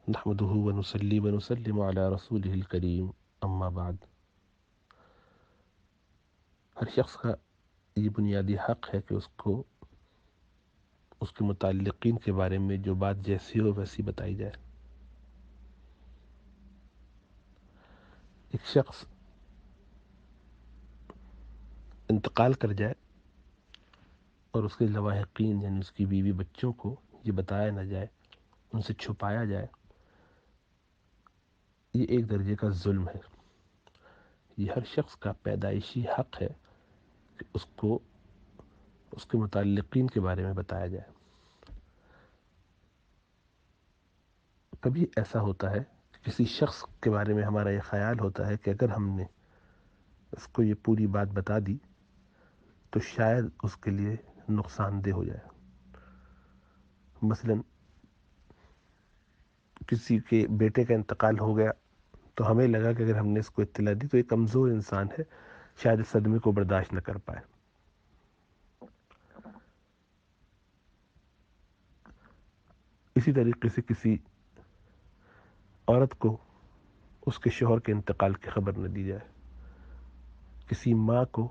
نحمده ونصلي ونسلم على رسوله الكريم اما بعد۔ ہر شخص کا یہ بنیادی حق ہے کہ اس کو اس کے متعلقین کے بارے میں جو بات جیسی ہو ویسی بتائی جائے۔ ایک شخص انتقال کر جائے اور اس کے لواحقین یعنی اس کی بیوی بچوں کو یہ بتایا نہ جائے، ان سے چھپایا جائے، یہ ایک درجے کا ظلم ہے۔ یہ ہر شخص کا پیدائشی حق ہے کہ اس کو اس کے متعلقین کے بارے میں بتایا جائے۔ کبھی ایسا ہوتا ہے کہ کسی شخص کے بارے میں ہمارا یہ خیال ہوتا ہے کہ اگر ہم نے اس کو یہ پوری بات بتا دی تو شاید اس کے لیے نقصان دہ ہو جائے۔ مثلا کسی کے بیٹے کا انتقال ہو گیا تو ہمیں لگا کہ اگر ہم نے اس کو اطلاع دی تو یہ کمزور انسان ہے، شاید اس صدمے کو برداشت نہ کر پائے۔ اسی طریقے سے کسی عورت کو اس کے شوہر کے انتقال کی خبر نہ دی جائے، کسی ماں کو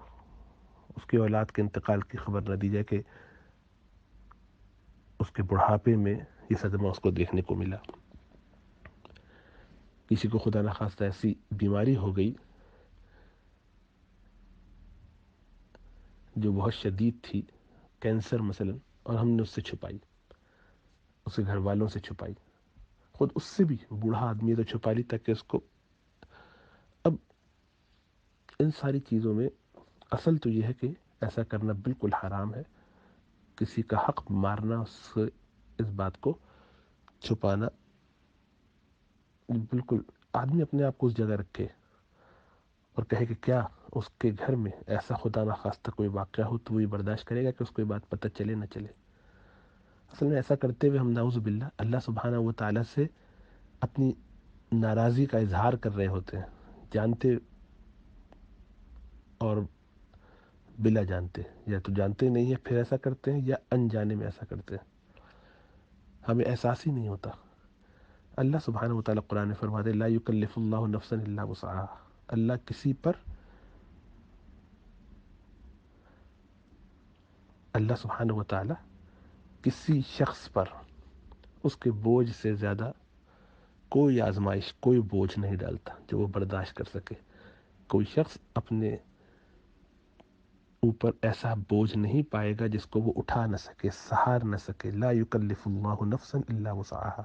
اس کے اولاد کے انتقال کی خبر نہ دی جائے کہ اس کے بڑھاپے میں یہ صدمہ اس کو دیکھنے کو ملا۔ کسی کو خدا نخواستہ ایسی بیماری ہو گئی جو بہت شدید تھی، کینسر مثلا، اور ہم نے اس سے چھپائی، اس کے گھر والوں سے چھپائی، خود اس سے بھی بوڑھا آدمی تو چھپا لی تاکہ اس کو۔ اب ان ساری چیزوں میں اصل تو یہ ہے کہ ایسا کرنا بالکل حرام ہے، کسی کا حق مارنا، اس بات کو چھپانا، بالکل آدمی اپنے آپ کو اس جگہ رکھے اور کہے کہ کیا اس کے گھر میں ایسا خدا نخواستہ کوئی واقعہ ہو تو وہ یہ برداشت کرے گا کہ اس کو یہ بات پتہ چلے نہ چلے۔ اصل میں ایسا کرتے ہوئے ہم نعوذ باللہ اللہ سبحانہ و تعالیٰ سے اپنی ناراضی کا اظہار کر رہے ہوتے ہیں، جانتے اور بلا جانتے، یا تو جانتے نہیں ہیں پھر ایسا کرتے ہیں یا انجانے میں ایسا کرتے ہیں، ہمیں احساس ہی نہیں ہوتا۔ اللہ سبحانہ و تعالیٰ قرآن میں فرماتے لا یکلف اللہ نفسا الا وسعها، اللہ کسی پر، اللہ سبحانہ و تعالیٰ کسی شخص پر اس کے بوجھ سے زیادہ کوئی آزمائش، کوئی بوجھ نہیں ڈالتا جو وہ برداشت کر سکے۔ کوئی شخص اپنے اوپر ایسا بوجھ نہیں پائے گا جس کو وہ اٹھا نہ سکے، سہار نہ سکے۔ لا یکلف اللہ نفسا الا وسعها،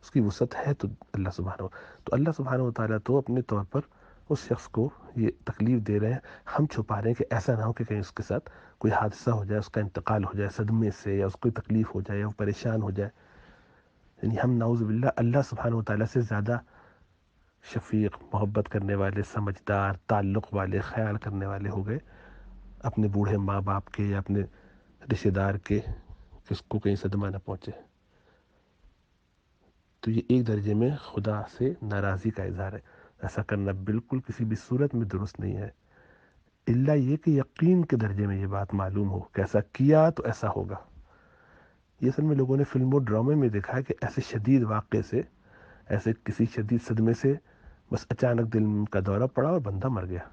اس کی وسعت ہے تو اللہ سبحانہ و تعالیٰ تو اپنے طور پر اس شخص کو یہ تکلیف دے رہے ہیں، ہم چھپا رہے ہیں کہ ایسا نہ ہو کہ کہیں اس کے ساتھ کوئی حادثہ ہو جائے، اس کا انتقال ہو جائے صدمے سے، یا اس کو تکلیف ہو جائے یا وہ پریشان ہو جائے۔ یعنی ہم نعوذ باللہ اللہ سبحانہ و تعالیٰ سے زیادہ شفیق، محبت کرنے والے، سمجھدار، تعلق والے، خیال کرنے والے ہو گئے اپنے بوڑھے ماں باپ کے یا اپنے رشتہ دار کے، کہ اس کو کہیں صدمہ نہ پہنچے۔ تو یہ ایک درجے میں خدا سے ناراضی کا اظہار ہے۔ ایسا کرنا بالکل کسی بھی صورت میں درست نہیں ہے، الا یہ کہ یقین کے درجے میں یہ بات معلوم ہو کہ ایسا کیا تو ایسا ہوگا۔ یہ اصل میں لوگوں نے فلم و ڈرامے میں دیکھا ہے کہ ایسے شدید واقعے سے، ایسے کسی شدید صدمے سے بس اچانک دل کا دورہ پڑا اور بندہ مر گیا۔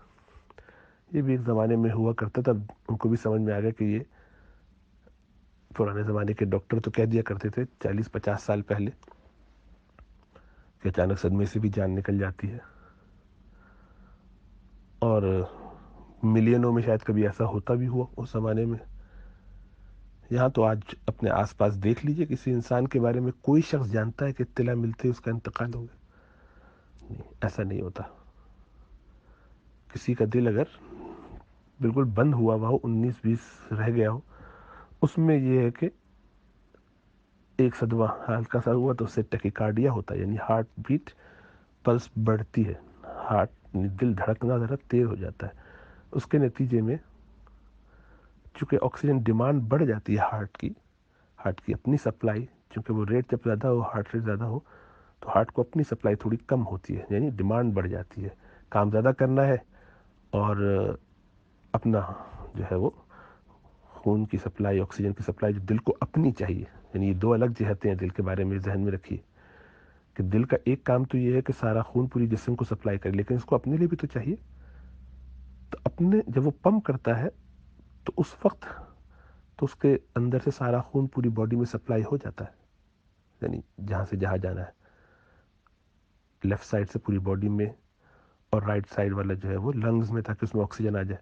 یہ بھی ایک زمانے میں ہوا کرتا تھا، ان کو بھی سمجھ میں آ گیا کہ یہ پرانے زمانے کے ڈاکٹر تو کہہ دیا کرتے تھے 40-50 سال پہلے کہ اچانک صدمے سے بھی جان نکل جاتی ہے، اور ملینوں میں شاید کبھی ایسا ہوتا بھی ہوا اس زمانے میں۔ یہاں تو آج اپنے آس پاس دیکھ لیجئے، کسی انسان کے بارے میں کوئی شخص جانتا ہے کہ اطلاع ملتے اس کا انتقال ہو گیا؟ نہیں، ایسا نہیں ہوتا۔ کسی کا دل اگر بالکل بند ہوا ہو، 19-20 رہ گیا ہو، اس میں یہ ہے کہ ایک صدمہ ہلکا سا ہوا تو اس سے ٹیکیکارڈیا ہوتا ہے، یعنی ہارٹ بیٹ، پلس بڑھتی ہے، ہارٹ دل دھڑکنا ذرا تیز ہو جاتا ہے۔ اس کے نتیجے میں چونکہ آکسیجن ڈیمانڈ بڑھ جاتی ہے ہارٹ کی اپنی سپلائی، چونکہ وہ ریٹ جب زیادہ ہو، ہارٹ ریٹ زیادہ ہو تو ہارٹ کو اپنی سپلائی تھوڑی کم ہوتی ہے، یعنی ڈیمانڈ بڑھ جاتی ہے، کام زیادہ کرنا ہے، اور اپنا جو ہے وہ خون کی سپلائی، آکسیجن کی سپلائی جو دل کو اپنی چاہیے، یعنی یہ دو الگ جہتیں ہیں دل کے بارے میں ذہن میں رکھیے۔ کہ دل کا ایک کام تو یہ ہے کہ سارا خون پوری جسم کو سپلائی کرے، لیکن اس کو اپنے لیے بھی تو چاہیے. تو اپنے جب وہ پمپ کرتا ہے تو اس وقت تو اس کے اندر سے سارا خون پوری باڈی میں سپلائی ہو جاتا ہے، یعنی جہاں سے جہاں جانا ہے، لیفٹ سائڈ سے پوری باڈی میں، اور رائٹ سائڈ والا جو ہے وہ لنگز میں، تاکہ اس میں آکسیجن آ جائے.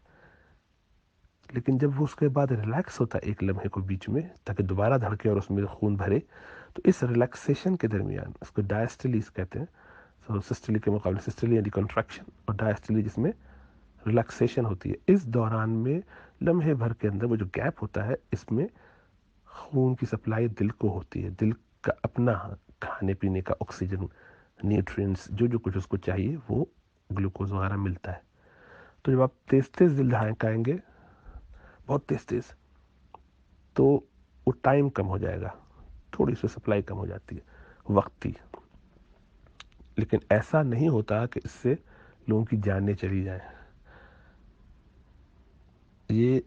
لیکن جب وہ اس کے بعد ریلیکس ہوتا ہے ایک لمحے کو بیچ میں تاکہ دوبارہ دھڑکے اور اس میں خون بھرے، تو اس ریلیکسیشن کے درمیان اس کو ڈائسٹلیز کہتے ہیں. سسٹلی کے مقابلے سسٹلی یعنی کنٹریکشن، اور ڈائسٹلی جس میں ریلیکسیشن ہوتی ہے، اس دوران میں لمحے بھر کے اندر وہ جو گیپ ہوتا ہے، اس میں خون کی سپلائی دل کو ہوتی ہے. دل کا اپنا کھانے پینے کا آکسیجن، نیوٹرینٹس، جو جو کچھ اس کو چاہیے وہ گلوکوز وغیرہ ملتا ہے. تو جب آپ تیز تیز دل دھڑکائیں گے، بہت تیز تیز، تو وہ ٹائم کم ہو جائے گا، تھوڑی سی سپلائی کم ہو جاتی ہے وقتی. لیکن ایسا نہیں ہوتا کہ اس سے لوگوں کی جانیں چلی جائیں. یہ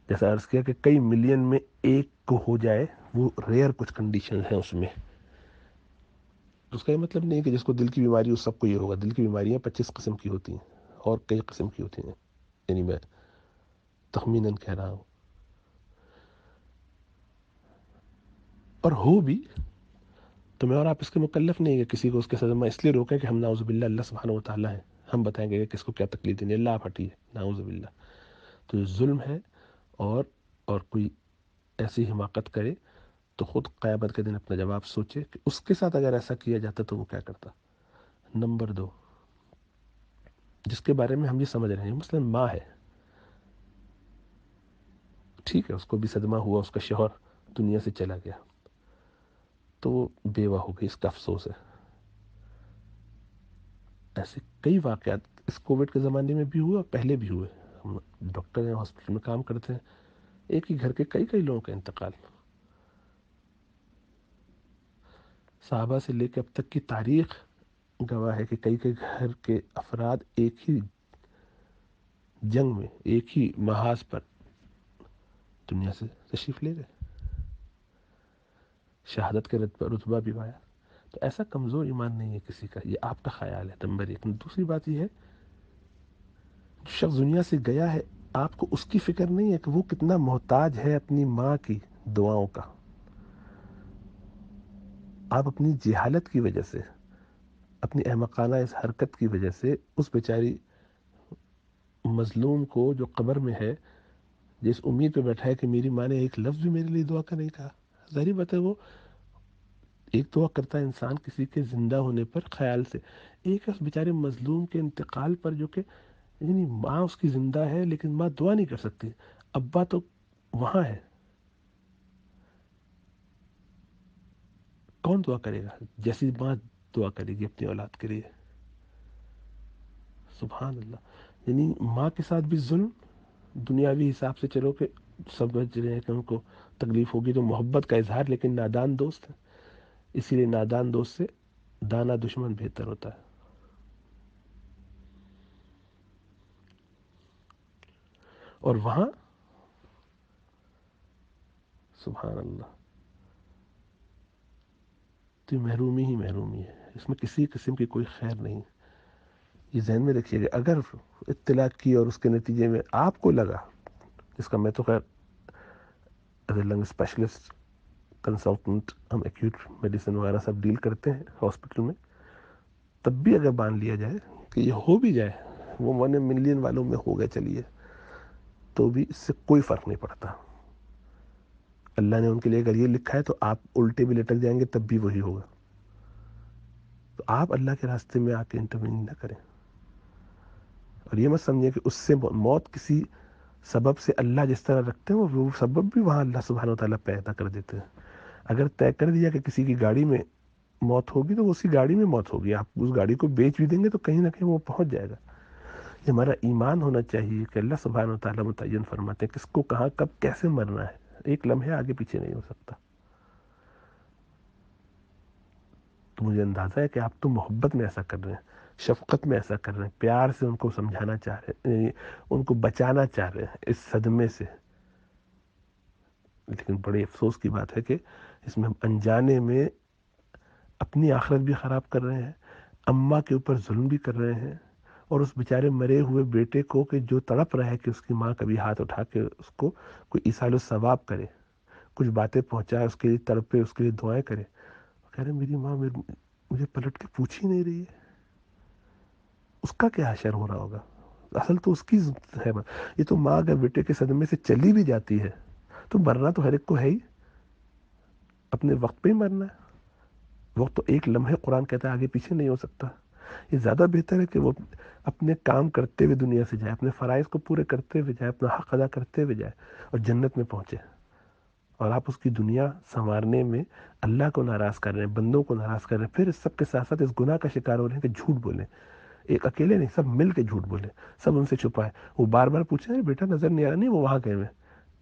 جیسا عرض کیا کہ کئی ملین میں ایک کو ہو جائے، وہ ریئر کچھ کنڈیشن ہیں اس میں. اس کا یہ مطلب نہیں کہ جس کو دل کی بیماری اس سب کو یہ ہوگا. دل کی بیماریاں 25 قسم کی ہوتی ہیں اور کئی قسم کی ہوتی ہیں، یعنی میں تخمیناً کہہ رہا ہوں. اور ہو بھی تو میں اور آپ اس کے مکلف نہیں ہے کہ کسی کو اس کے صدمہ اس لیے روکیں کہ ہم نعوذ باللہ اللہ سبحانہ و تعالیٰ ہیں، ہم بتائیں گے کہ کس کو کیا تکلیف دینی ہے، اللہ آپ ہٹیے، نعوذ باللہ. تو یہ ظلم ہے. اور کوئی ایسی حماقت کرے تو خود قیامت کے دن اپنا جواب سوچے کہ اس کے ساتھ اگر ایسا کیا جاتا تو وہ کیا کرتا. نمبر 2، جس کے بارے میں ہم یہ سمجھ رہے ہیں، مثلا ماں ہے، ٹھیک ہے، اس کو بھی صدمہ ہوا، اس کا شوہر دنیا سے چلا گیا تو وہ بیوہ ہو گئی، اس کا افسوس ہے. ایسے کئی واقعات اس کووڈ کے زمانے میں بھی ہوئے اور پہلے بھی ہوئے. ہم ڈاکٹر ہیں، ہاسپٹل میں کام کرتے ہیں، ایک ہی گھر کے کئی لوگوں کا انتقال. صحابہ سے لے کے اب تک کی تاریخ گواہ ہے کہ کئی گھر کے افراد ایک ہی جنگ میں، ایک ہی محاذ پر دنیا سے تشریف لے گئے، شہادت کے رتبہ بھی پایا. تو ایسا کمزور ایمان نہیں ہے کسی کا، یہ آپ کا خیال ہے، نمبر 1. دوسری بات یہ ہے، جو شخص دنیا سے گیا ہے، آپ کو اس کی فکر نہیں ہے کہ وہ کتنا محتاج ہے اپنی ماں کی دعاؤں کا. آپ اپنی جہالت کی وجہ سے، اپنی احمقانہ اس حرکت کی وجہ سے اس بیچاری مظلوم کو جو قبر میں ہے، جس امید پہ بیٹھا ہے کہ میری ماں نے ایک لفظ بھی میرے لیے دعا کا نہیں کہا. ظاہری بات ہے وہ ایک دعا کرتا ہے انسان کسی کے زندہ ہونے پر خیال سے، ایک اس بیچارے مظلوم کے انتقال پر، جو کہ یعنی ماں اس کی زندہ ہے لیکن ماں دعا نہیں کر سکتی، ابا تو وہاں ہے، کون دعا کرے گا جیسی ماں دعا کرے گی اپنی اولاد کے لیے. سبحان اللہ. یعنی ماں کے ساتھ بھی ظلم، دنیاوی حساب سے چلو کہ سمجھ رہے ہیں کہ ان کو تکلیف ہوگی تو محبت کا اظہار، لیکن نادان دوست ہے، اسی لیے نادان دوست سے دانا دشمن بہتر ہوتا ہے. اور وہاں سبحان اللہ، تو محرومی ہی محرومی ہے، اس میں کسی قسم کی کوئی خیر نہیں. یہ ذہن میں رکھیے کہ اگر اطلاع کی اور اس کے نتیجے میں آپ کو لگا، جس کا میں تو خیر as a lung specialist consultant, ہم ایکیوٹ میڈیسن وغیرہ سب ڈیل کرتے ہیں ہاسپٹل میں، تب بھی اگر مان لیا جائے کہ یہ ہو بھی جائے، وہ 1 ملین والوں میں ہو گئے چلیے، تو بھی اس سے کوئی فرق نہیں پڑتا. اللہ نے ان کے لیے اگر یہ لکھا ہے تو آپ الٹے بھی لٹک جائیں گے تب بھی وہی ہوگا. تو آپ اللہ کے راستے میں آ کے انٹروین نہ کریں، اور یہ مت سمجھیں کہ اس سے موت کسی سبب سے اللہ جس طرح رکھتے ہیں وہ سبب بھی وہاں اللہ سبحانہ و تعالیٰ پیدا کر دیتے ہیں. اگر طے کر دیا کہ کسی کی گاڑی میں موت ہوگی تو اسی گاڑی میں موت ہوگی، آپ اس گاڑی کو بیچ بھی دیں گے تو کہیں نہ کہیں وہ پہنچ جائے گا. یہ ہمارا ایمان ہونا چاہیے کہ اللہ سبحانہ و تعالیٰ متعین فرماتے ہیں کس کو کہاں کب کیسے مرنا ہے، ایک لمحے آگے پیچھے نہیں ہو سکتا. تو مجھے اندازہ ہے کہ آپ تو محبت میں ایسا کر رہے ہیں، شفقت میں ایسا کر رہے ہیں، پیار سے ان کو سمجھانا چاہ رہے ہیں، ان کو بچانا چاہ رہے ہیں اس صدمے سے. لیکن بڑی افسوس کی بات ہے کہ اس میں ہم انجانے میں اپنی آخرت بھی خراب کر رہے ہیں، اماں کے اوپر ظلم بھی کر رہے ہیں، اور اس بیچارے مرے ہوئے بیٹے کو کہ جو تڑپ رہا ہے کہ اس کی ماں کبھی ہاتھ اٹھا کے اس کو کوئی ایصال الثواب کرے، کچھ باتیں پہنچائے، اس کے لیے تڑپے، اس کے لیے دعائیں کرے، کہہ رہے میری ماں مجھے پلٹ کے پوچھ ہی نہیں رہی ہے، اس کا کیا حشر ہو رہا ہوگا؟ اصل تو اس کی ہے۔ یہ تو ماں اگر بیٹے کے صدمے سے چلی بھی جاتی ہے تو مرنا تو ہر ایک کو ہے ہی، اپنے وقت پہ ہی مرنا ہے، وقت تو ایک لمحے قرآن کہتا ہے آگے پیچھے نہیں ہو سکتا۔ یہ زیادہ بہتر ہے کہ وہ اپنے کام کرتے ہوئے دنیا سے جائے، اپنے فرائض کو پورے کرتے ہوئے جائے، اپنا حق ادا کرتے ہوئے جائے اور جنت میں پہنچے، اور آپ اس کی دنیا سنوارنے میں اللہ کو ناراض کر رہے ہیں، بندوں کو ناراض کر رہے ہیں، پھر اس سب کے ساتھ ساتھ اس گناہ کا شکار ہو رہے ہیں کہ جھوٹ بولیں، ایک اکیلے نہیں، سب مل کے جھوٹ بولیں، سب ان سے چھپائے، وہ بار بار پوچھیں بیٹا نظر نہیں آ رہا، نہیں وہ وہاں گئے ہوئے،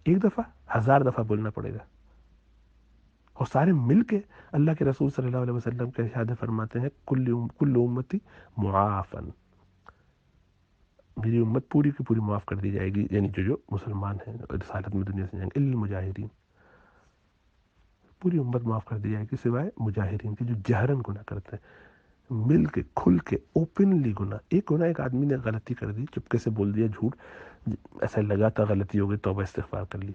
ایک دفعہ 1000 دفعہ بولنا پڑے گا، اور سارے مل کے اللہ کے رسول صلی اللہ علیہ وسلم کے ارشاد فرماتے ہیں کل امتی معافن، میری امت پوری کی پوری معاف کر دی جائے گی، یعنی جو مسلمان ہیں رسالت میں دنیا سے جائیں گے، الا المجاہرین، پوری امت معاف کر دی جائے گی سوائے مجاہرین کی جو جہرن گناہ کرتے ہیں، مل کے کھل کے اوپنلی گناہ، ایک گناہ ایک آدمی نے غلطی کر دی، چپکے سے بول دیا جھوٹ، ایسا لگا تھا غلطی ہو گئی، توبہ استغفار کر لی،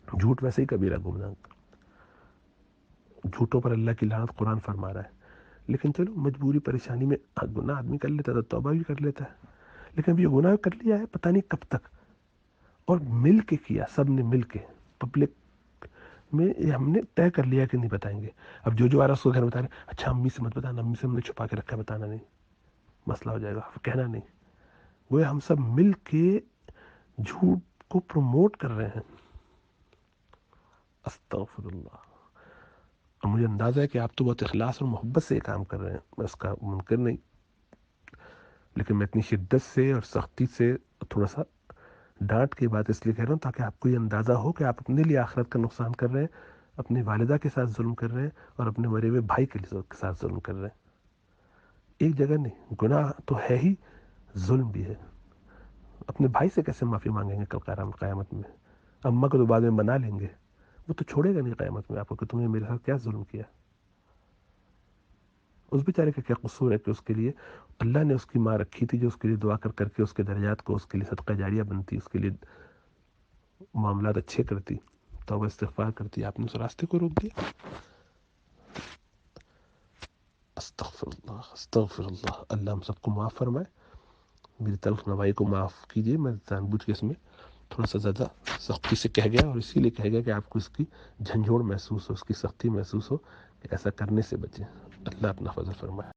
جھوٹ ویسے ہی کبیرہ گناہ، جھوٹوں پر اللہ کی لعنت قرآن فرما رہا ہے، لیکن چلو مجبوری پریشانی میں گناہ آدمی کر لیتا ہے تو توبہ بھی کر لیتا ہے، لیکن اب یہ گناہ کر لیا ہے پتہ نہیں کب تک، اور مل کے کیا، سب نے مل کے، پبلک میں یہ ہم نے طے کر لیا کہ نہیں بتائیں گے، اب جو آ رہا ہے اس کو گھر بتا رہے ہیں، اچھا امی سے مت بتانا، امی سے ہم نے چھپا کے رکھا ہے، بتانا نہیں، مسئلہ ہو جائے گا، کہنا نہیں، وہ ہم سب مل کے جھوٹ کو پروموٹ کر رہے ہیں، استغفر اللہ۔ اور مجھے اندازہ ہے کہ آپ تو بہت اخلاص اور محبت سے یہ کام کر رہے ہیں، میں اس کا منکر نہیں، لیکن میں اتنی شدت سے اور سختی سے تھوڑا سا ڈانٹ کی بات اس لیے کہہ رہا ہوں تاکہ آپ کو یہ اندازہ ہو کہ آپ اپنے لیے آخرت کا نقصان کر رہے ہیں، اپنی والدہ کے ساتھ ظلم کر رہے ہیں، اور اپنے مرے ہوئے بھائی کے ساتھ ظلم کر رہے ہیں، ایک جگہ نہیں، گناہ تو ہے ہی، ظلم بھی ہے، اپنے بھائی سے کیسے معافی مانگیں گے کل قیامت میں؟ اماں کو تو بعد میں منا لیں گے، وہ تو چھوڑے گا نہیں قیامت میں آپ کو کہ تم نے میرے ساتھ کیا ظلم کیا، اس بیچارے کا کیا قصور ہے کہ اس کے لیے اللہ نے اس کی ماں رکھی تھی جو اس کے لیے دعا کر کے اس کے درجات کو اس کے لیے صدقہ جاریہ بنتی، اس کے لیے معاملات اچھے کرتی، توبہ استغفار کرتی، آپ نے اس راستے کو روک دیا، استغفر اللہ استغفر اللہ، اللہ ہم سب کو معاف فرمائے، میری تلخ نوائی کو معاف کیجیے، میں جان بوجھ کے اس میں تھوڑا سا زیادہ سختی سے کہہ گیا، اور اسی لیے کہہ گیا کہ آپ کو اس کی جھنجھوڑ محسوس ہو، اس کی سختی محسوس ہو، کہ ایسا کرنے سے بچیں، اللہ اپنا فضل فرمائے۔